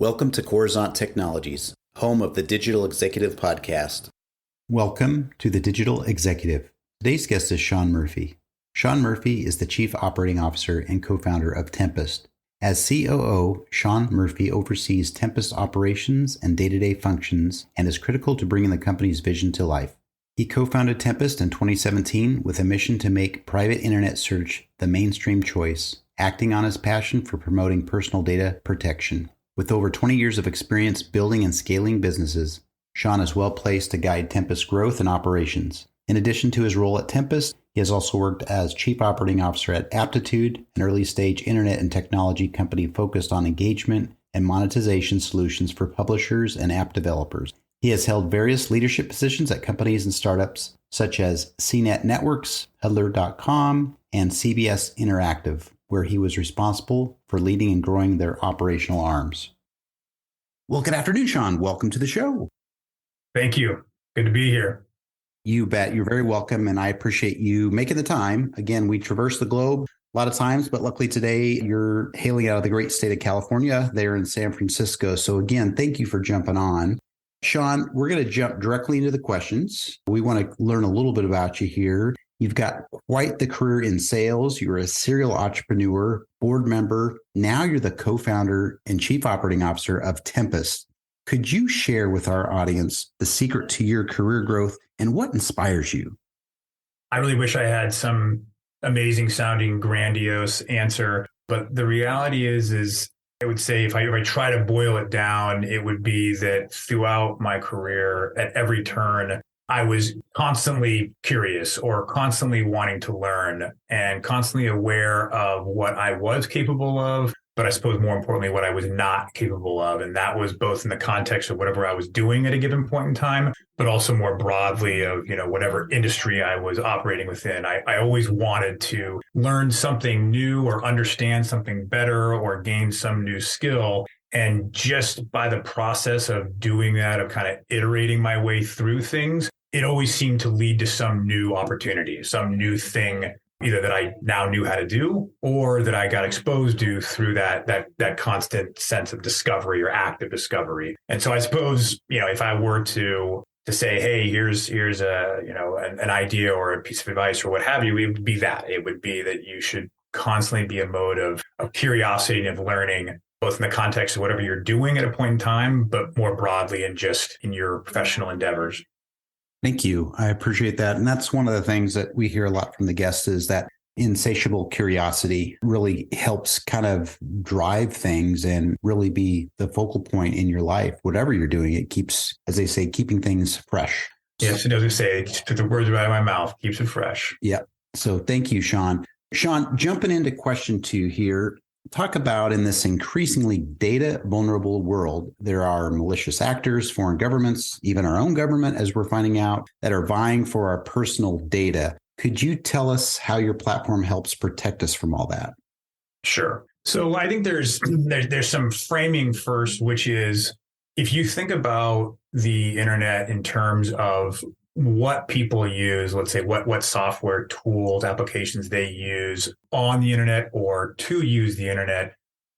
Welcome to Coruzant Technologies, home of the Digital Executive Podcast. Welcome to the Digital Executive. Today's guest is Sean Murphy. Sean Murphy is the Chief Operating Officer and co-founder of Tempest. As COO, Sean Murphy oversees Tempest operations and day-to-day functions and is critical to bringing the company's vision to life. He co-founded Tempest in 2017 with a mission to make private internet search the mainstream choice, acting on his passion for promoting personal data protection. With over 20 years of experience building and scaling businesses, Sean is well placed to guide Tempest's growth and operations. In addition to his role at Tempest, he has also worked as Chief Operating Officer at Aptitude, an early-stage internet and technology company focused on engagement and monetization solutions for publishers and app developers. He has held various leadership positions at companies and startups such as CNET Networks, Huddler.com, and CBS Interactive, where he was responsible for leading and growing their operational arms. Well, good afternoon, Sean. Welcome to the show. Thank you. Good to be here. You bet. You're very welcome, and I appreciate you making the time. Again, we traverse the globe a lot of times, but luckily today you're hailing out of the great state of California there in San Francisco. So again, thank you for jumping on. Sean, we're going to jump directly into the questions. We want to learn a little bit about you here. You've got quite the career in sales. You're a serial entrepreneur, board member. Now you're the co-founder and chief operating officer of Tempest. Could you share with our audience the secret to your career growth and what inspires you? I really wish I had some amazing sounding, grandiose answer, but the reality is I would say if I try to boil it down, it would be that throughout my career, at every turn, I was constantly curious or constantly wanting to learn and constantly aware of what I was capable of, but I suppose more importantly, what I was not capable of. And that was both in the context of whatever I was doing at a given point in time, but also more broadly of, whatever industry I was operating within. I always wanted to learn something new or understand something better or gain some new skill. And just by the process of doing that, of kind of iterating my way through things, it always seemed to lead to some new opportunity, some new thing, either that I now knew how to do or that I got exposed to through that constant sense of discovery or active discovery. And so I suppose, if I were to say, hey, here's an idea or a piece of advice or what have you, it would be that. It would be that you should constantly be a mode of curiosity and of learning, both in the context of whatever you're doing at a point in time, but more broadly and just in your professional endeavors. Thank you. I appreciate that. And that's one of the things that we hear a lot from the guests is that insatiable curiosity really helps kind of drive things and really be the focal point in your life. Whatever you're doing, it keeps, as they say, keeping things fresh. Yes, it doesn't say, just put the words out of my mouth, keeps it fresh. Yeah. So thank you, Sean. Sean, jumping into question 2 here. Talk about in this increasingly data vulnerable world, there are malicious actors, foreign governments, even our own government, as we're finding out, that are vying for our personal data. Could you tell us how your platform helps protect us from all that? Sure. So I think there's some framing first, which is if you think about the internet in terms of what people use, let's say what software tools, applications they use on the internet or to use the internet,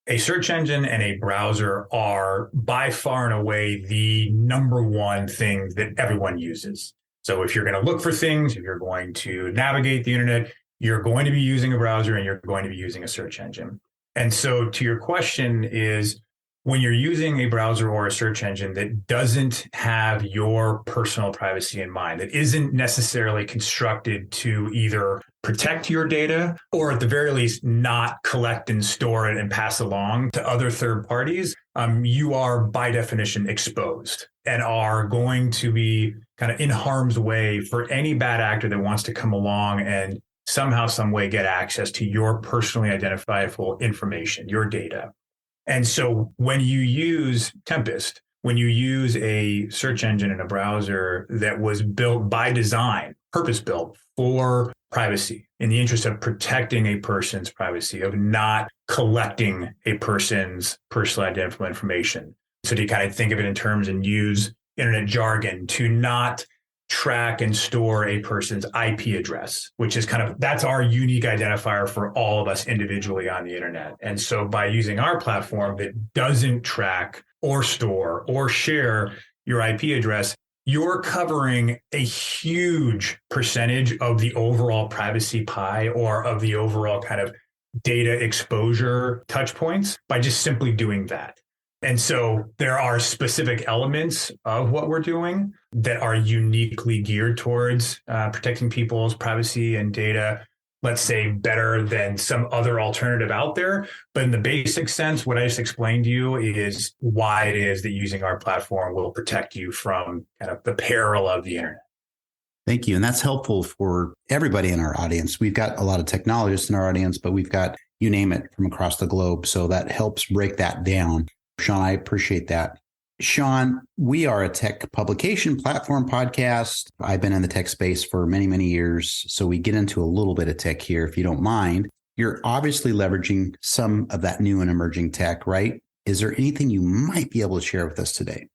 a search engine and a browser are by far and away the number one thing that everyone uses. So if you're going to look for things, if you're going to navigate the internet, you're going to be using a browser and you're going to be using a search engine. And so to your question is, when you're using a browser or a search engine that doesn't have your personal privacy in mind, that isn't necessarily constructed to either protect your data or at the very least not collect and store it and pass along to other third parties, you are by definition exposed and are going to be kind of in harm's way for any bad actor that wants to come along and somehow, some way get access to your personally identifiable information, your data. And so when you use Tempest, when you use a search engine and a browser that was built by design, purpose-built for privacy, in the interest of protecting a person's privacy, of not collecting a person's personally identifiable information. So to kind of think of it in terms and use internet jargon, to not track and store a person's IP address, which is that's our unique identifier for all of us individually on the internet. And so by using our platform that doesn't track or store or share your IP address, you're covering a huge percentage of the overall privacy pie or of the overall kind of data exposure touch points by just simply doing that. And so there are specific elements of what we're doing that are uniquely geared towards protecting people's privacy and data, let's say, better than some other alternative out there. But in the basic sense, what I just explained to you is why it is that using our platform will protect you from kind of the peril of the internet. Thank you. And that's helpful for everybody in our audience. We've got a lot of technologists in our audience, but we've got, you name it, from across the globe. So that helps break that down. Sean, I appreciate that. Sean, we are a tech publication platform podcast. I've been in the tech space for many, many years. So we get into a little bit of tech here, if you don't mind. You're obviously leveraging some of that new and emerging tech, right? Is there anything you might be able to share with us today?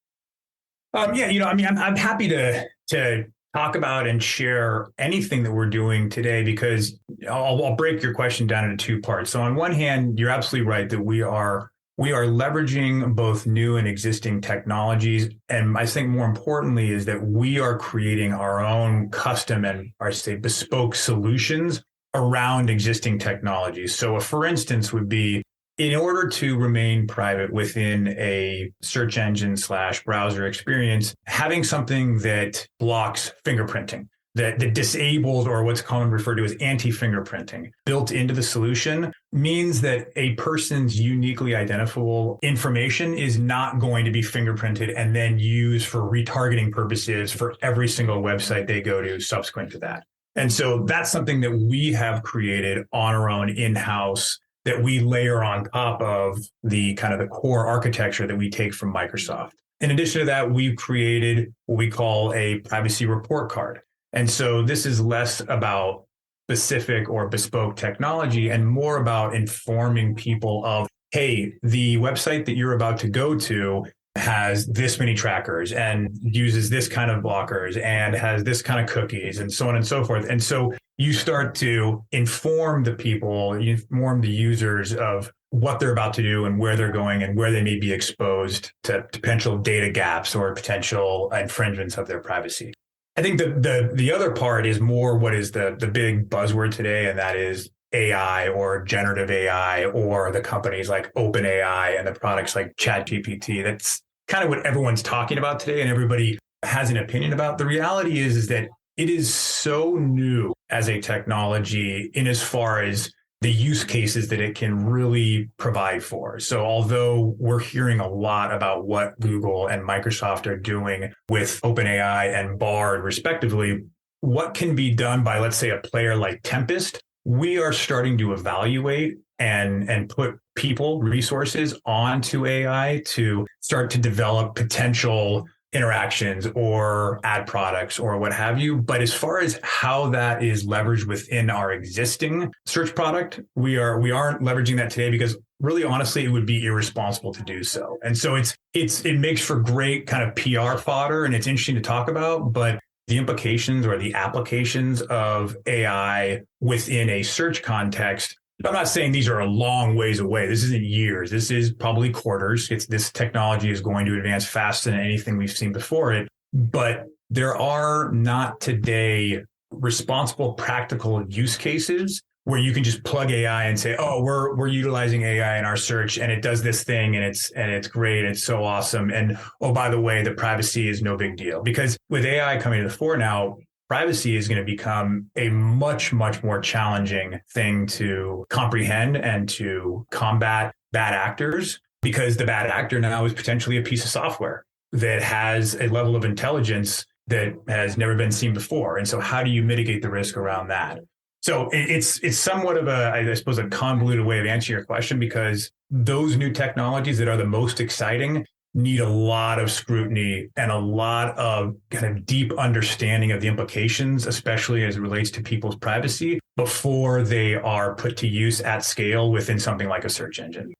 I'm happy to talk about and share anything that we're doing today, because I'll break your question down into two parts. So on one hand, you're absolutely right that we are leveraging both new and existing technologies. And I think more importantly is that we are creating our own custom and, I say, bespoke solutions around existing technologies. So for instance would be, in order to remain private within a search engine / browser experience, having something that blocks fingerprinting, that disables, or what's commonly referred to as anti-fingerprinting, built into the solution, means that a person's uniquely identifiable information is not going to be fingerprinted and then used for retargeting purposes for every single website they go to subsequent to that. And so that's something that we have created on our own in-house, that we layer on top of the kind of the core architecture that we take from Microsoft. In addition to that, we've created what we call a privacy report card. And so this is less about specific or bespoke technology and more about informing people of, hey, the website that you're about to go to has this many trackers and uses this kind of blockers and has this kind of cookies and so on and so forth. And so you start to inform the people, you inform the users of what they're about to do and where they're going and where they may be exposed to potential data gaps or potential infringements of their privacy. I think the other part is more what is the big buzzword today, and that is AI or generative AI, or the companies like OpenAI and the products like ChatGPT. That's kind of what everyone's talking about today and everybody has an opinion about. The reality is that it is so new as a technology in as far as the use cases that it can really provide for. So although we're hearing a lot about what Google and Microsoft are doing with OpenAI and Bard respectively, what can be done by, let's say, a player like Tempest, we are starting to evaluate and put people, resources onto AI to start to develop potential interactions or ad products or what have you. But as far as how that is leveraged within our existing search product, we aren't leveraging that today, because really honestly, it would be irresponsible to do so. And so it makes for great kind of PR fodder, and it's interesting to talk about, but the implications or the applications of AI within a search context, I'm not saying these are a long ways away. This isn't years. This is probably quarters. This technology is going to advance faster than anything we've seen before it. But there are not today responsible, practical use cases where you can just plug AI and say, "Oh, we're utilizing AI in our search, and it does this thing, and it's great, it's so awesome." And oh, by the way, the privacy is no big deal, because with AI coming to the fore now, privacy is going to become a much, much more challenging thing to comprehend and to combat bad actors, because the bad actor now is potentially a piece of software that has a level of intelligence that has never been seen before. And so how do you mitigate the risk around that? So it's somewhat of I suppose, a convoluted way of answering your question, because those new technologies that are the most exciting need a lot of scrutiny and a lot of kind of deep understanding of the implications, especially as it relates to people's privacy, before they are put to use at scale within something like a search engine.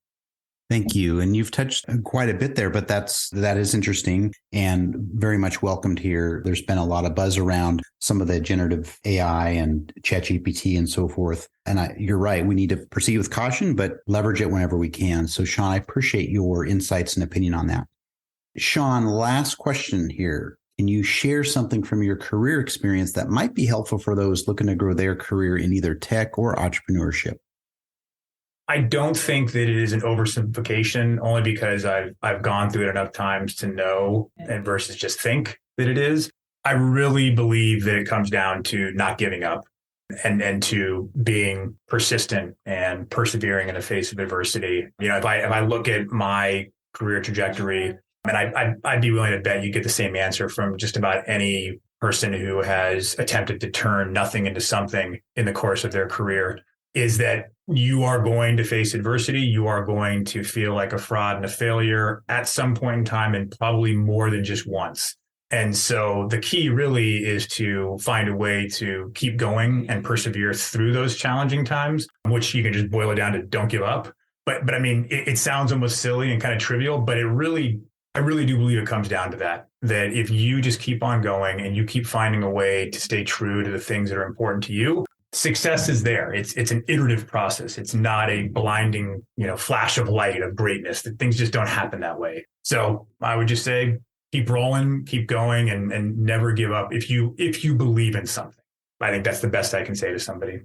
Thank you. And you've touched quite a bit there, but that is interesting and very much welcomed here. There's been a lot of buzz around some of the generative AI and ChatGPT and so forth. And you're right. We need to proceed with caution, but leverage it whenever we can. So Sean, I appreciate your insights and opinion on that. Sean, last question here. Can you share something from your career experience that might be helpful for those looking to grow their career in either tech or entrepreneurship? I don't think that it is an oversimplification, only because I've gone through it enough times to know and versus just think that it is. I really believe that it comes down to not giving up and to being persistent and persevering in the face of adversity. If I look at my career trajectory, and I'd be willing to bet you get the same answer from just about any person who has attempted to turn nothing into something in the course of their career, is that you are going to face adversity. You are going to feel like a fraud and a failure at some point in time, and probably more than just once. And so the key really is to find a way to keep going and persevere through those challenging times, which you can just boil it down to don't give up. But I mean, it sounds almost silly and kind of trivial, but I really do believe it comes down to that if you just keep on going and you keep finding a way to stay true to the things that are important to you, success is there. It's an iterative process. It's not a blinding, flash of light of greatness. That things just don't happen that way. So I would just say, keep rolling, keep going, and never give up if you believe in something. I think that's the best I can say to somebody.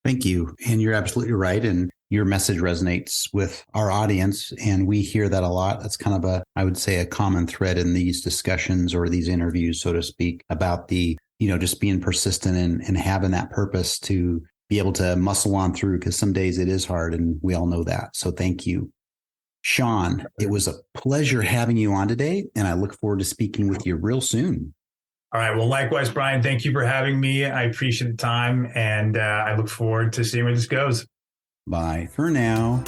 Thank you. And you're absolutely right. And your message resonates with our audience. And we hear that a lot. That's kind of I would say, a common thread in these discussions or these interviews, so to speak, about just being persistent and having that purpose to be able to muscle on through, because some days it is hard and we all know that. So thank you. Sean, it was a pleasure having you on today, and I look forward to speaking with you real soon. All right. Well, likewise, Brian, thank you for having me. I appreciate the time, and I look forward to seeing where this goes. Bye for now.